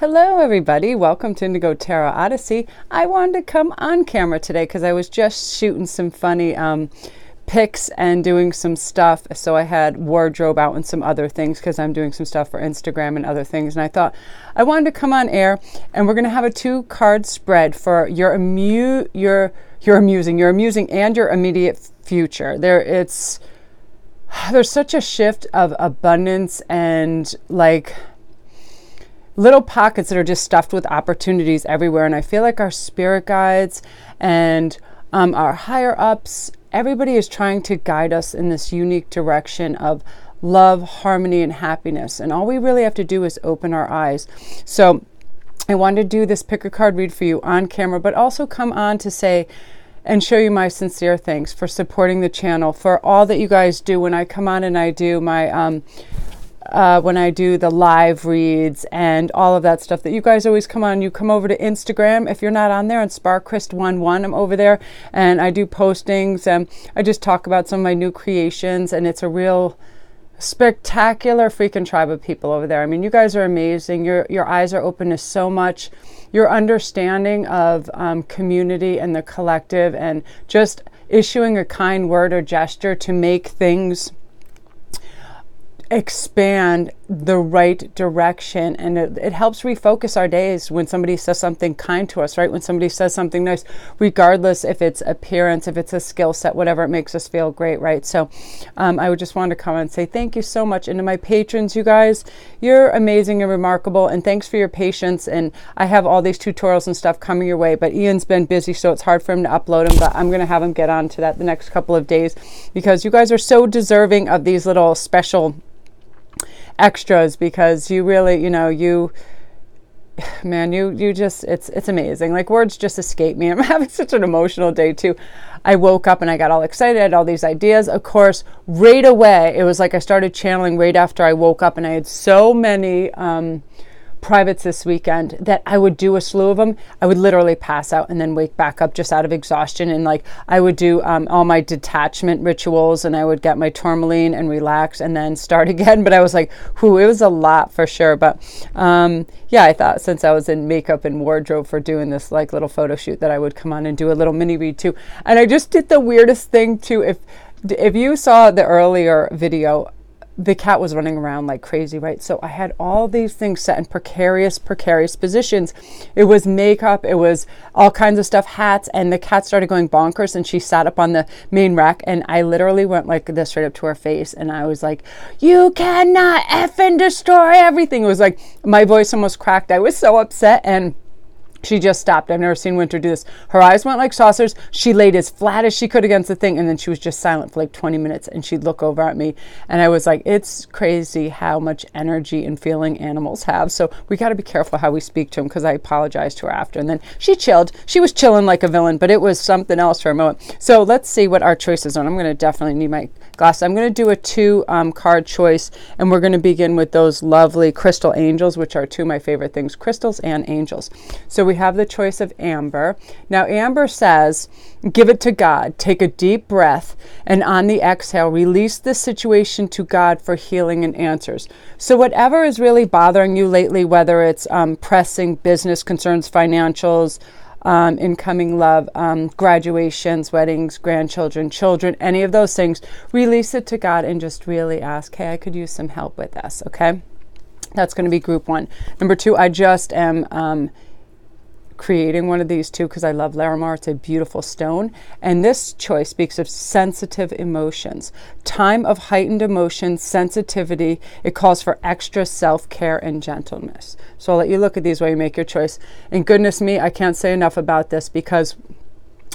Hello everybody, welcome to Indigo Tarot Odyssey. I wanted to come on camera today because I was just shooting some funny pics and doing some stuff. So I had wardrobe out and some other things because I'm doing some stuff for Instagram and other things. And I thought I wanted to come on air and we're going to have a 2-card spread for your amusing and your immediate future. There's such a shift of abundance and like little pockets that are just stuffed with opportunities everywhere. And I feel like our spirit guides and our higher ups, everybody is trying to guide us in this unique direction of love, harmony, and happiness. And all we really have to do is open our eyes. So I wanted to do this pick a card read for you on camera, but also come on to say and show you my sincere thanks for supporting the channel, for all that you guys do when I come on and I do my when I do the live reads and all of that stuff that you guys always come on. You come over to Instagram. If you're not on there, on Sparkrist11, I'm over there and I do postings and I just talk about some of my new creations, and it's a real spectacular freaking tribe of people over there. I mean, you guys are amazing. Your eyes are open to so much. Your understanding of community and the collective, and just issuing a kind word or gesture to make things expand the right direction, and it helps refocus our days when somebody says something kind to us, right? When somebody says something nice, regardless if it's appearance, if it's a skill set, whatever, it makes us feel great, right? So I would just want to come and say thank you so much. And to my patrons, you guys, you're amazing and remarkable, and thanks for your patience. And I have all these tutorials and stuff coming your way, but Ian's been busy, so it's hard for him to upload them, but I'm going to have him get on to that the next couple of days, because you guys are so deserving of these little special extras, because you really, you just, it's amazing. Like, words just escape me. I'm having such an emotional day too. I woke up and I got all excited. I had all these ideas. Of course, right away, it was like I started channeling right after I woke up, and I had so many privates this weekend that I would do a slew of them. I would literally pass out and then wake back up just out of exhaustion. And like, I would do all my detachment rituals, and I would get my tourmaline and relax and then start again. But I was like, whew, it was a lot for sure. But yeah, I thought since I was in makeup and wardrobe for doing this like little photo shoot, that I would come on and do a little mini read too. And I just did the weirdest thing too. If you saw the earlier video, the cat was running around like crazy, right? So I had all these things set in precarious positions. It was makeup, it was all kinds of stuff, hats, and the cat started going bonkers, and she sat up on the main rack, and I literally went like this right up to her face, and I was like, you cannot effing destroy everything. It was like my voice almost cracked. I was so upset, and she just stopped. I've never seen Winter do this. Her eyes went like saucers. She laid as flat as she could against the thing, and then she was just silent for like 20 minutes, and she'd look over at me, and I was like, it's crazy how much energy and feeling animals have. So we got to be careful how we speak to them, because I apologized to her after, and then she chilled. She was chilling like a villain, but it was something else for a moment. So let's see what our choices are. I'm going to definitely need my glasses. I'm going to do a 2-card choice, and we're going to begin with those lovely crystal angels, which are 2 of my favorite things, crystals and angels. So we have the choice of amber. Now, amber says, give it to God. Take a deep breath, and on the exhale, release the situation to God for healing and answers. So whatever is really bothering you lately, whether it's pressing business concerns, financials, incoming love, graduations, weddings, grandchildren, children, any of those things, release it to God and just really ask, hey, I could use some help with this, okay? That's going to be group 1. Number 2, I just am creating one of these too, because I love Larimar. It's a beautiful stone, and this choice speaks of sensitive emotions, time of heightened emotion, sensitivity. It calls for extra self-care and gentleness. So I'll let you look at these while you make your choice. And goodness me, I can't say enough about this, because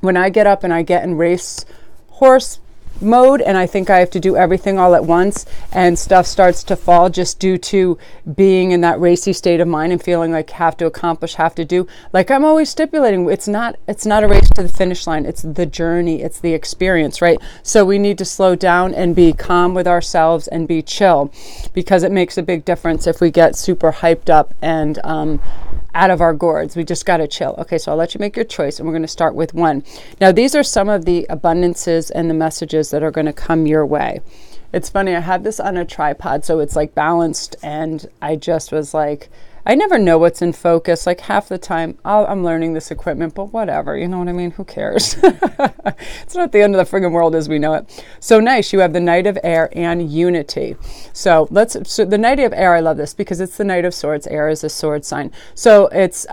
when I get up and I get in race horse mode, and I think I have to do everything all at once, and stuff starts to fall just due to being in that racy state of mind and feeling like have to accomplish, have to do. Like I'm always stipulating, it's not a race to the finish line. It's the journey. It's the experience, right? So we need to slow down and be calm with ourselves and be chill, because it makes a big difference if we get super hyped up and out of our gourds. We just got to chill. Okay, so I'll let you make your choice, and we're going to start with 1. Now, these are some of the abundances and the messages that are going to come your way. It's funny, I had this on a tripod, so it's like balanced, and I just was like, I never know what's in focus. Like half the time I'm learning this equipment, but whatever, you know what I mean? Who cares? It's not the end of the friggin' world as we know it. So nice. You have the Knight of Air and Unity. So the Knight of Air, I love this because it's the Knight of Swords. Air is a sword sign. So it's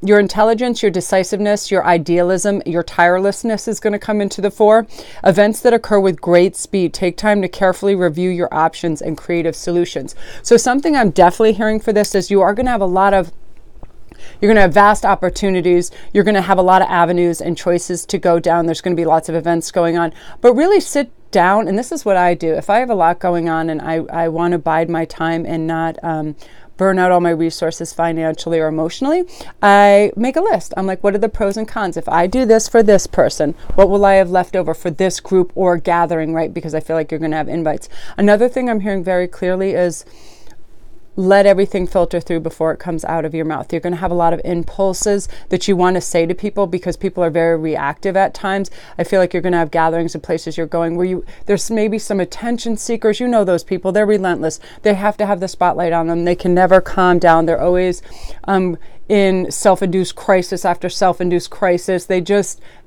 your intelligence, your decisiveness, your idealism, your tirelessness is going to come into the fore. Events that occur with great speed. Take time to carefully review your options and creative solutions. So something I'm definitely hearing for this is you are going to have you're going to have vast opportunities. You're going to have a lot of avenues and choices to go down. There's going to be lots of events going on, but really sit down. And this is what I do. If I have a lot going on and I want to bide my time and not burn out all my resources financially or emotionally, I make a list. I'm like, what are the pros and cons? If I do this for this person, what will I have left over for this group or gathering, right? Because I feel like you're going to have invites. Another thing I'm hearing very clearly is let everything filter through before it comes out of your mouth. You're going to have a lot of impulses that you want to say to people because people are very reactive at times. I feel like you're going to have gatherings and places you're going where there's maybe some attention seekers. You know those people. They're relentless. They have to have the spotlight on them. They can never calm down. They're always in self-induced crisis after self-induced crisis. They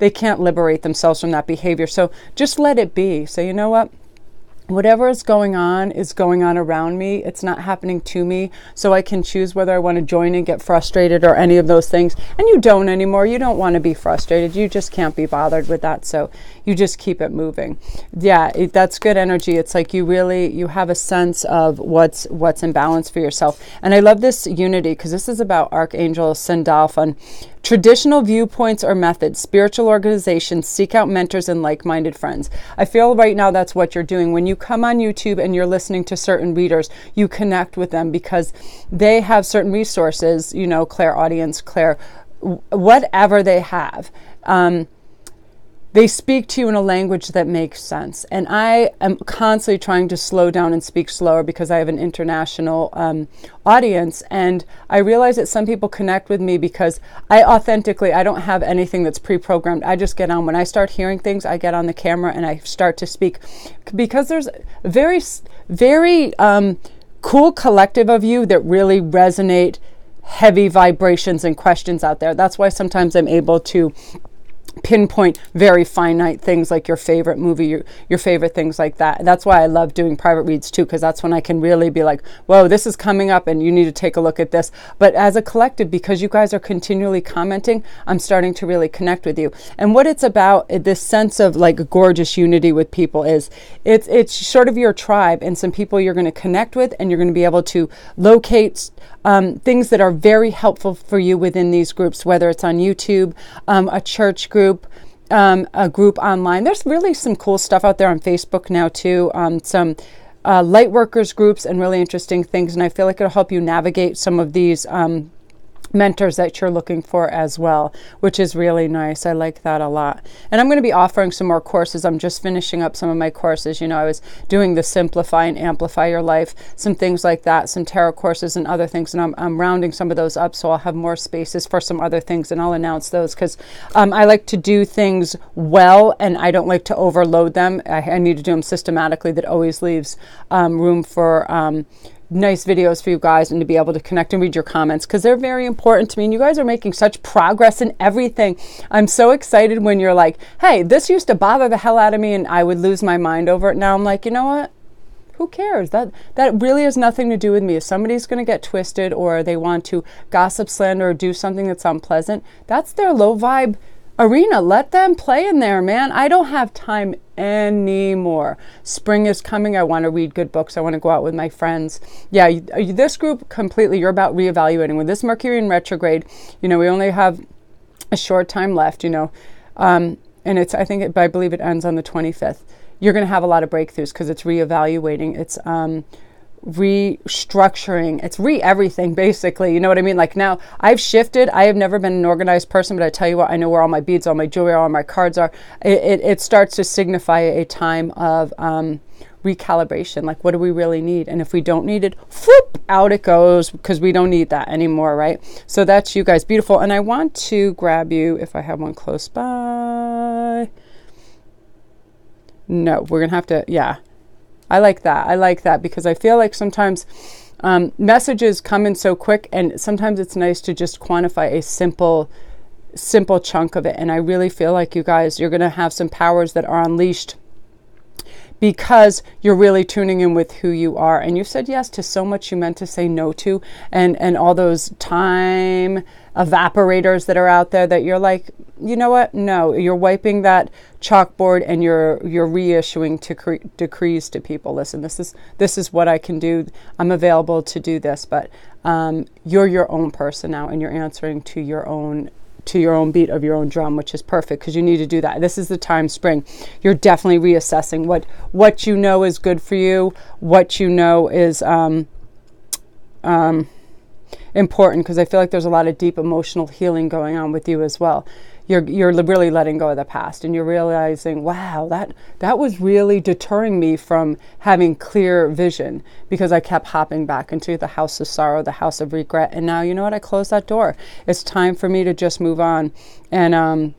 can't liberate themselves from that behavior. So just let it be. So you know what? Whatever is going on around me. It's not happening to me. So I can choose whether I want to join and get frustrated or any of those things. And you don't anymore. You don't want to be frustrated. You just can't be bothered with that. So you just keep it moving. Yeah, that's good energy. It's like you have a sense of what's in balance for yourself. And I love this Unity because this is about Archangel Sandalphon. Traditional viewpoints or methods, spiritual organizations, seek out mentors and like-minded friends. I feel right now that's what you're doing. When you come on YouTube and you're listening to certain readers, you connect with them because they have certain resources, clairaudience, whatever they have. They speak to you in a language that makes sense. And I am constantly trying to slow down and speak slower because I have an international audience. And I realize that some people connect with me because I don't have anything that's pre-programmed. I just get on. When I start hearing things, I get on the camera and I start to speak. Because there's a very, very cool collective of you that really resonate heavy vibrations and questions out there. That's why sometimes I'm able to pinpoint very finite things like your favorite movie, your favorite things like that. That's why I love doing private reads too, because that's when I can really be like, whoa, this is coming up and you need to take a look at this. But as a collective, because you guys are continually commenting, I'm starting to really connect with you. And what it's about, this sense of like gorgeous unity with people is it's sort of your tribe and some people you're going to connect with, and you're going to be able to locate things that are very helpful for you within these groups, whether it's on YouTube, a church group, a group online. There's really some cool stuff out there on Facebook now too. Some light workers groups and really interesting things. And I feel like it'll help you navigate some of these mentors that you're looking for as well, which is really nice. I like that a lot. And I'm going to be offering some more courses. I'm just finishing up some of my courses. I was doing the Simplify and Amplify Your Life, some things like that, some tarot courses and other things. And I'm rounding some of those up, so I'll have more spaces for some other things, and I'll announce those because I like to do things well, and I don't like to overload them. I need to do them systematically. That always leaves room for nice videos for you guys and to be able to connect and read your comments because they're very important to me. And you guys are making such progress in everything. I'm so excited when you're like, hey, this used to bother the hell out of me and I would lose my mind over it. Now I'm like, you know what? Who cares? That really has nothing to do with me. If somebody's going to get twisted or they want to gossip, slander, or do something that's unpleasant, that's their low vibe arena. Let them play in there, man. I don't have time anymore. Spring is coming. I want to read good books. I want to go out with my friends. Yeah, this group completely, you're about reevaluating. With this Mercury in retrograde, we only have a short time left, and I believe it ends on the 25th. You're going to have a lot of breakthroughs because it's reevaluating. It's restructuring. It's everything basically. You know what I mean? Like now I've shifted. I have never been an organized person, but I tell you what, I know where all my beads, all my jewelry, all my cards are. It starts to signify a time of recalibration. Like, what do we really need? And if we don't need it, whoop, out it goes because we don't need that anymore, right? So that's you guys. Beautiful. And I want to grab you if I have one close by. No, we're going to have to, yeah. I like that because I feel like sometimes Messages come in so quick, and sometimes it's nice to just quantify a simple chunk of it. And I really feel like you guys, you're going to have some powers that are unleashed because you're really tuning in with who you are. And you said yes to so much you meant to say no to, and all those time evaporators that are out there that you're like, you know what? No, you're wiping that chalkboard and you're reissuing decrees to people. Listen, this is what I can do. I'm available to do this, but you're your own person now, and you're answering to your own beat of your own drum, which is perfect because you need to do that. This is the time, spring. You're definitely reassessing what you know is good for you, what you know is important, because I feel like there's a lot of deep emotional healing going on with you as well. You're really letting go of the past, and you're realizing, wow, that was really deterring me from having clear vision, because I kept hopping back into the house of sorrow, the house of regret. And now, you know what? I closed that door. It's time for me to just move on. And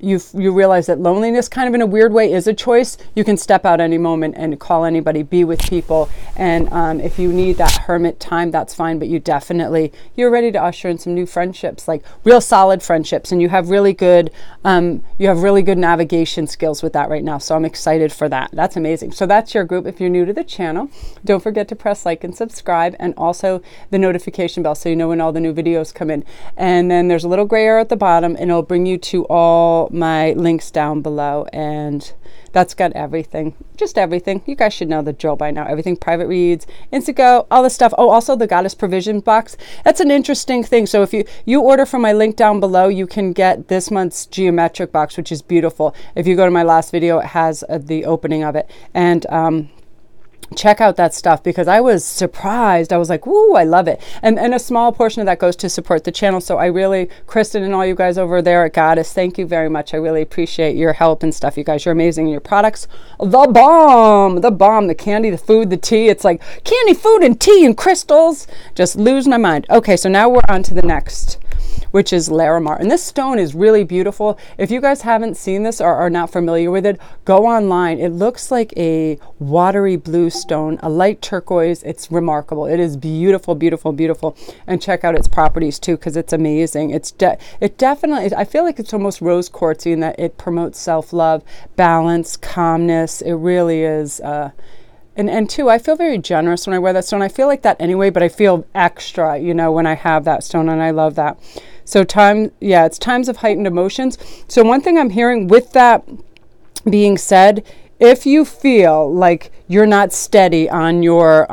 you realize that loneliness, kind of in a weird way, is a choice. You can step out any moment and call anybody, be with people. And if you need that hermit time, that's fine. But you're ready to usher in some new friendships, like real solid friendships. And you have really good navigation skills with that right now. So I'm excited for that. That's amazing. So that's your group. If you're new to the channel, don't forget to press like and subscribe, and also the notification bell so you know when all the new videos come in. And then there's a little gray arrow at the bottom, and it'll bring you to all my links down below, and that's got everything, just everything. You guys should know the drill by now. Everything, private reads, Instantgo, all this stuff. Oh, also the Goddess Provision box. That's an interesting thing. So if you order from my link down below, you can get this month's geometric box, which is beautiful. If you go to my last video, it has the opening of it. And check out that stuff, because I was surprised. I was like, woo, I love it. And a small portion of that goes to support the channel. So I really, Kristen and all you guys over there at Goddess, thank you very much. I really appreciate your help and stuff. You guys, you're amazing. And your products, the bomb, the candy, the food, the tea. It's like candy, food, and tea and crystals. Just lose my mind. Okay, so now we're on to the next, which is Larimar. And this stone is really beautiful. If you guys haven't seen this or are not familiar with it, go online. It looks like a watery blue stone, a light turquoise. It's remarkable. It is beautiful, beautiful, beautiful. And check out its properties too, because it's amazing. It definitely, I feel like it's almost rose quartzy in that it promotes self-love, balance, calmness. It really is. And two, I feel very generous when I wear that stone. I feel like that anyway, but I feel extra, when I have that stone, and I love that. So it's times of heightened emotions. So one thing I'm hearing with that being said, if you feel like you're not steady on your,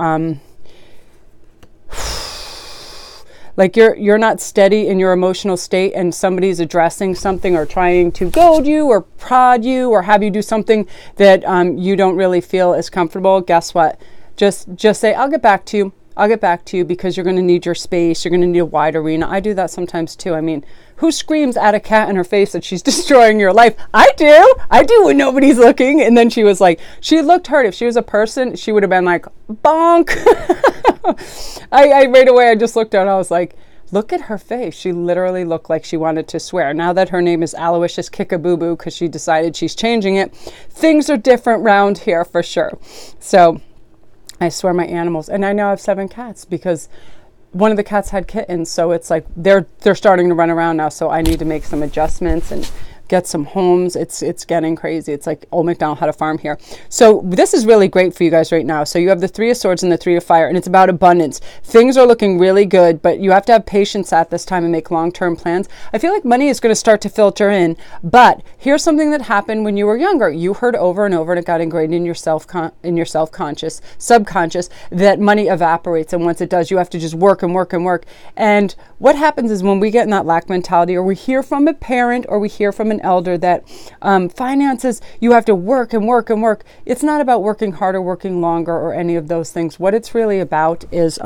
like you're not steady in your emotional state, and somebody's addressing something or trying to goad you or prod you or have you do something that you don't really feel is comfortable, guess what? Just say, I'll get back to you. I'll get back to you, because you're going to need your space. You're going to need a wide arena. I do that sometimes too. I mean, who screams at a cat in her face that she's destroying your life? I do when nobody's looking. And then she was like, she looked hurt. If she was a person, she would have been like, bonk. I right away, I just looked at her and I was like, look at her face. She literally looked like she wanted to swear. Now that her name is Aloysius Kickaboo because she decided she's changing it, things are different round here for sure. So I swear my animals, and I now have 7 cats because one of the cats had kittens. So it's like they're starting to run around now. So I need to make some adjustments and get some homes. It's getting crazy. It's like Old MacDonald had a farm here. So this is really great for you guys right now. So you have the 3 of Swords and the 3 of Fire, and it's about abundance. Things are looking really good, but you have to have patience at this time and make long-term plans. I feel like money is going to start to filter in, but here's something that happened when you were younger. You heard over and over, and it got ingrained in your subconscious, that money evaporates, and once it does, you have to just work and work and work. And what happens is when we get in that lack mentality, or we hear from a parent, or we hear from an elder that finances, you have to work and work and work. It's not about working harder, working longer, or any of those things. What it's really about is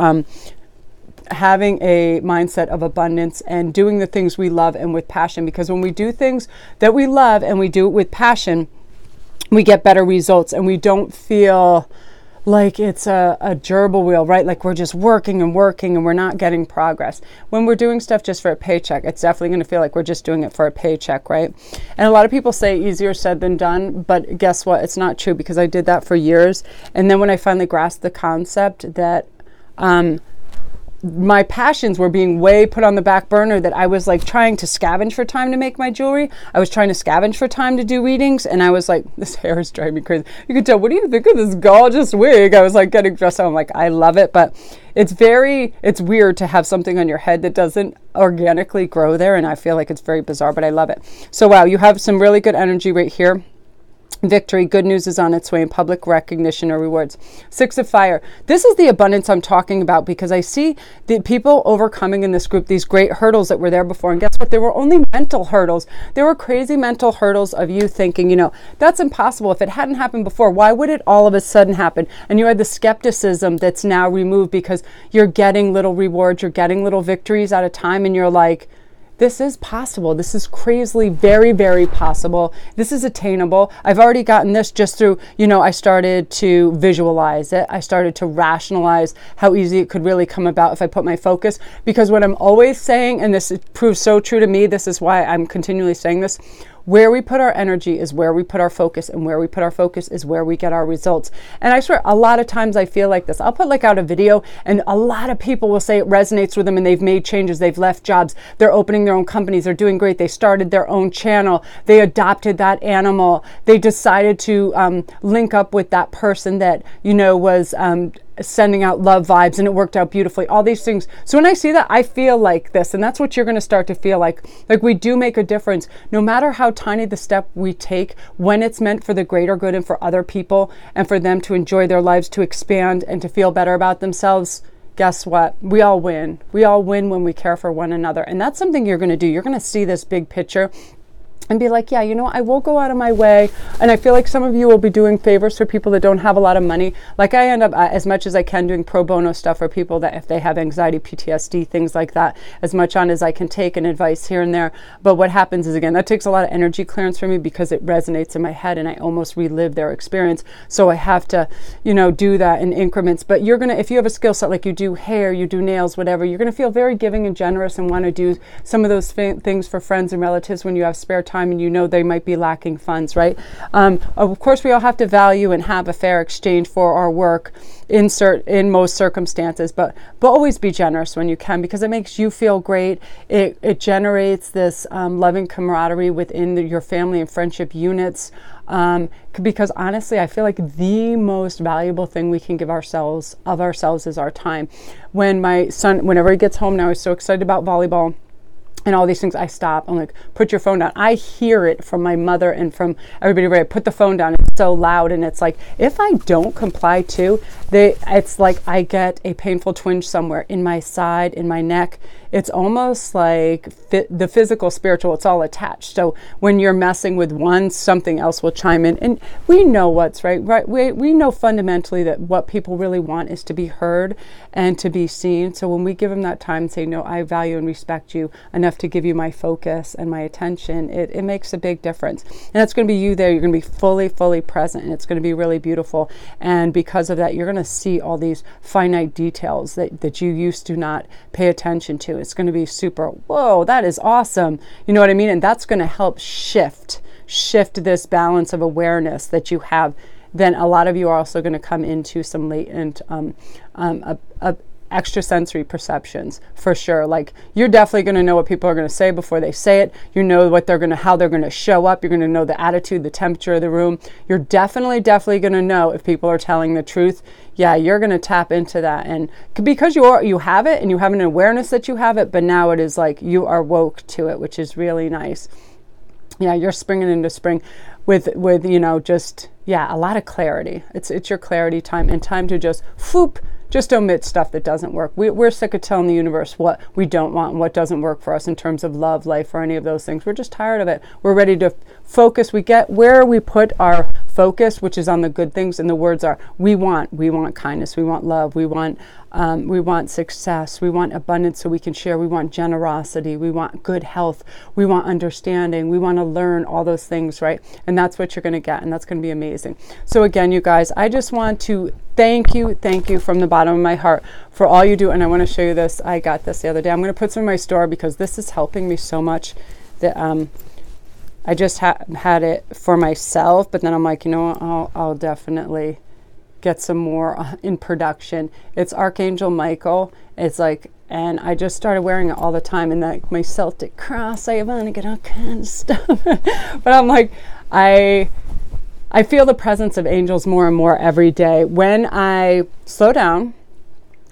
having a mindset of abundance and doing the things we love and with passion. Because when we do things that we love and we do it with passion, we get better results, and we don't feel like it's a gerbil wheel, right? Like we're just working and working and we're not getting progress. When we're doing stuff just for a paycheck, it's definitely going to feel like we're just doing it for a paycheck, right? And a lot of people say easier said than done, but guess what? It's not true, because I did that for years. And then when I finally grasped the concept that my passions were being way put on the back burner, that I was like trying to scavenge for time to make my jewelry. I was trying to scavenge for time to do readings. And I was like, this hair is driving me crazy. You can tell, what do you think of this gorgeous wig? I was like getting dressed up. I'm like, I love it. But it's weird to have something on your head that doesn't organically grow there. And I feel like it's very bizarre, but I love it. So wow, you have some really good energy right here. Victory, good news is on its way, in public recognition or rewards. 6 of fire. This is the abundance I'm talking about, because I see the people overcoming in this group these great hurdles that were there before. And guess what? They were only mental hurdles. They were crazy mental hurdles of you thinking, that's impossible. If it hadn't happened before, why would it all of a sudden happen? And you had the skepticism that's now removed, because you're getting little rewards, you're getting little victories at a time, and you're like, this is possible. This is crazily very, very possible. This is attainable. I've already gotten this just through, I started to visualize it. I started to rationalize how easy it could really come about if I put my focus. Because what I'm always saying, and this proves so true to me, this is why I'm continually saying this, where we put our energy is where we put our focus, and where we put our focus is where we get our results. And I swear, a lot of times I feel like this. I'll put out a video, and a lot of people will say it resonates with them, and they've made changes. They've left jobs. They're opening their own companies. They're doing great. They started their own channel. They adopted that animal. They decided to link up with that person that, was sending out love vibes, and it worked out beautifully, all these things. So when I see that, I feel like this, and that's what you're going to start to feel like we do make a difference, no matter how tiny the step we take, when it's meant for the greater good and for other people and for them to enjoy their lives, to expand and to feel better about themselves. Guess what? We all win. We all win when we care for one another. And that's something you're going to do. You're going to see this big picture and be like, yeah, I will go out of my way. And I feel like some of you will be doing favors for people that don't have a lot of money. Like I end up, as much as I can, doing pro bono stuff for people that if they have anxiety, PTSD, things like that, as much on as I can take, and advice here and there. But what happens is, again, that takes a lot of energy clearance for me, because it resonates in my head and I almost relive their experience. So I have to, do that in increments. But you're going to, if you have a skill set, like you do hair, you do nails, whatever, you're going to feel very giving and generous and want to do some of those things for friends and relatives when you have spare time and they might be lacking funds, right? Of course, we all have to value and have a fair exchange for our work in most circumstances, but always be generous when you can, because it makes you feel great. It generates this loving camaraderie within your family and friendship units. Because honestly, I feel like the most valuable thing we can give ourselves is our time. When my son, whenever he gets home now, he's so excited about volleyball and all these things, I stop. I'm like, put your phone down. I hear it from my mother and from everybody, right? Put the phone down. It's so loud. And it's like, if I don't comply too, it's like I get a painful twinge somewhere in my side, in my neck. It's almost like the physical, spiritual, it's all attached. So when you're messing with one, something else will chime in. And we know what's right. We know fundamentally that what people really want is to be heard and to be seen. So when we give them that time and say, no, I value and respect you enough to give you my focus and my attention, it makes a big difference. And it's going to be you there. You're going to be fully present, and it's going to be really beautiful. And because of that, you're going to see all these finite details that you used to not pay attention to. It's going to be super, whoa, that is awesome. You know what I mean? And that's going to help shift this balance of awareness that you have. Then a lot of you are also going to come into some latent extrasensory perceptions, for sure. Like, you're definitely going to know what people are going to say before they say it. You know what how they're going to show up. You're going to know the attitude, the temperature of the room. You're definitely going to know if people are telling the truth. Yeah, you're going to tap into that, and because you have it, and you have an awareness that you have it, but now it is like you are woke to it, which is really nice. Yeah, you're springing into spring with just a lot of clarity. It's your clarity time, and time to just just omit stuff that doesn't work. We're sick of telling the universe what we don't want and what doesn't work for us in terms of love, life, or any of those things. We're just tired of it. We're ready to focus, we get where we put our focus, which is on the good things, and the words are, we want kindness, we want love, we want success, we want abundance so we can share, we want generosity, we want good health, we want understanding, we want to learn all those things, right? And that's what you're going to get, and that's going to be amazing. So again, you guys, I just want to thank you from the bottom of my heart for all you do. And I want to show you this. I got this the other day. I'm going to put some in my store because this is helping me so much that I just had it for myself, but then I'm like, you know what, I'll definitely get some more in production. It's Archangel Michael. It's like, and I just started wearing it all the time, and like my Celtic cross, I want to get all kinds of stuff. But I'm like, I feel the presence of angels more and more every day. When I slow down,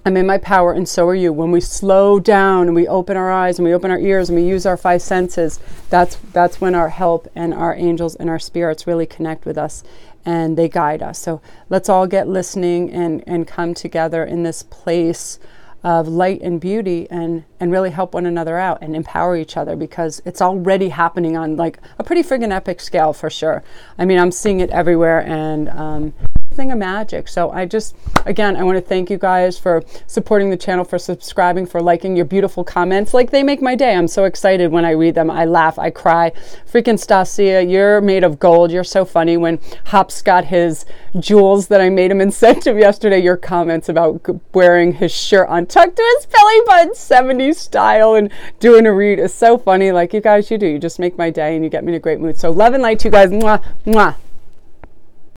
I'm in my power, and so are you. When we slow down and we open our eyes and we open our ears and we use our 5 senses, that's when our help and our angels and our spirits really connect with us and they guide us. So let's all get listening and come together in this place of light and beauty and really help one another out and empower each other, because it's already happening on like a pretty friggin' epic scale for sure. I mean, I'm seeing it everywhere, and thing of magic. So I just, again, I want to thank you guys for supporting the channel, for subscribing, for liking, your beautiful comments. Like, they make my day. I'm so excited when I read them. I laugh, I cry. Freaking Stasia, you're made of gold. You're so funny. When Hops got his jewels that I made him and sent him yesterday, your comments about wearing his shirt untucked to his belly button, 70s style, and doing a read is so funny. Like, you guys, you just make my day and you get me in a great mood. So love and light to you guys. Mwah, mwah.